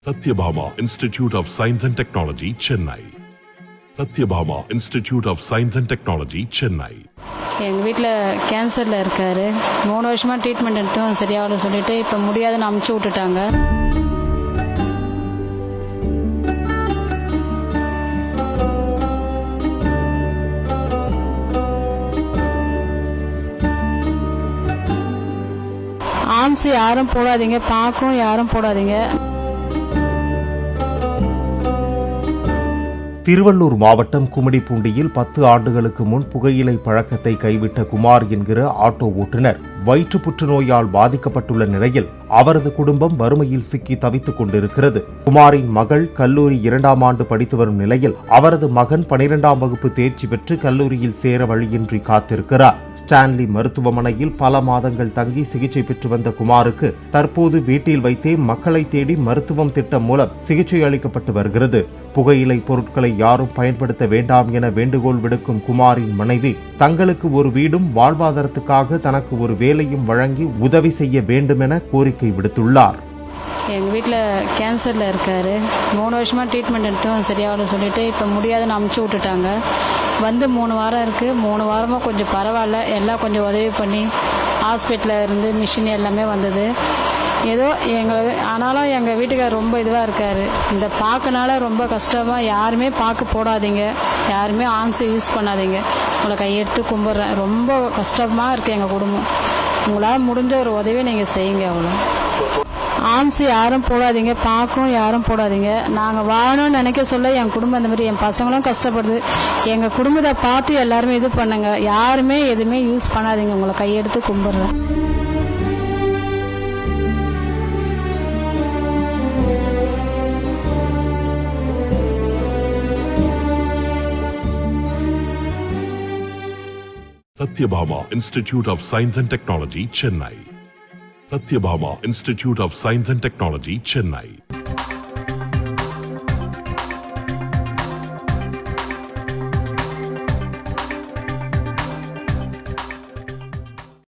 Satyabhama Institute of Science and Technology, Chennai. Satyabhama Institute of Science and Technology, Chennai. எங்கள் வீட்டில் கேன்சரில் இருக்கார். 3 வருஷமாக treatment எடுத்தோம், சரியாகல சொல்லிட்டு இப்போ முடியாதுன்னு அமுச்சு விட்டுட்டாங்க. ஆன்ஸ் யாரும் போடாதீங்க, பாக்கும் யாரும் போடாதீங்க. திருவள்ளூர் மாவட்டம் கும்மிடிப்பூண்டியில் 10 ஆண்டுகளுக்கு முன் புகையிலை பழக்கத்தை கைவிட்ட குமார் என்கிற ஆட்டோ ஓட்டுநர் வயிற்று புற்றுநோயால் பாதிக்கப்பட்டுள்ள நிலையில் அவரது குடும்பம் வறுமையில் சிக்கி தவித்துக் கொண்டிருக்கிறது. குமாரின் மகள் கல்லூரி 2ஆம் ஆண்டு படித்து வரும் நிலையில் அவரது மகன் 12ஆம் வகுப்பு தேர்ச்சி பெற்று கல்லூரியில் சேர வழியின்றி காத்திருக்கிறார். ஸ்டான்லி மருத்துவமனையில் பல மாதங்கள் தங்கி சிகிச்சை பெற்று வந்த குமாருக்கு தற்போது வீட்டில் வைத்தே மக்களை தேடி மருத்துவம் திட்டம் மூலம் சிகிச்சை அளிக்கப்பட்டு வருகிறது. புகையிலை பொருட்களை யாரும் பயன்படுத்த வேண்டாம் என வேண்டுகோள் விடுக்கும் குமாரின் மனைவி தங்களுக்கு ஒரு வீடும் வாழ்வாதாரத்துக்காக தனக்கு ஒரு வேலையும் வழங்கி உதவி செய்ய வேண்டும் என கோரிக்கை விடுத்துள்ளார். எங்கள் வீட்டில் கேன்சரில் இருக்கார். 3 வருஷமாக ட்ரீட்மெண்ட் எடுத்தோம், சரியாகல சொல்லிட்டு இப்போ முடியாதுன்னு அமுச்சு விட்டுட்டாங்க. வந்து 3 வாரம் இருக்குது. 3 வாரமாக கொஞ்சம் பரவாயில்ல, எல்லாம் கொஞ்சம் உதவி பண்ணி ஹாஸ்பிட்டலில் இருந்து மிஷின் எல்லாமே வந்தது. ஏதோ ஆனாலும் எங்கள் வீட்டுக்கார் ரொம்ப இதுவாக இருக்கார். இந்த பாக்குனால ரொம்ப கஷ்டமாக. யாருமே பாக்கு போடாதீங்க, யாருமே ஆன்ஸ் யூஸ் பண்ணாதீங்க. உங்களை கையெடுத்து கும்பிட்றேன். ரொம்ப கஷ்டமாக இருக்குது எங்கள் குடும்பம். உங்களால் முடிஞ்ச ஒரு உதவி நீங்கள் செய்யுங்க. அவ்வளோ ஆன்ஸ் யாரும் போடாதீங்க, பாக்கும் யாரும் போடாதீங்க. நாங்கள் வாழணும்னு நினைக்க சொல்ல என் குடும்பம் இந்த மாதிரி, என் பசங்களும் கஷ்டப்படுது. எங்கள் குடும்பத்தை பார்த்து எல்லாருமே இது பண்ணுங்க. யாருமே எதுவுமே யூஸ் பண்ணாதீங்க. உங்களை கையெடுத்து கும்பிட்றேன். Satyabhama Institute of Science and Technology, Chennai. Satyabhama Institute of Science and Technology, Chennai.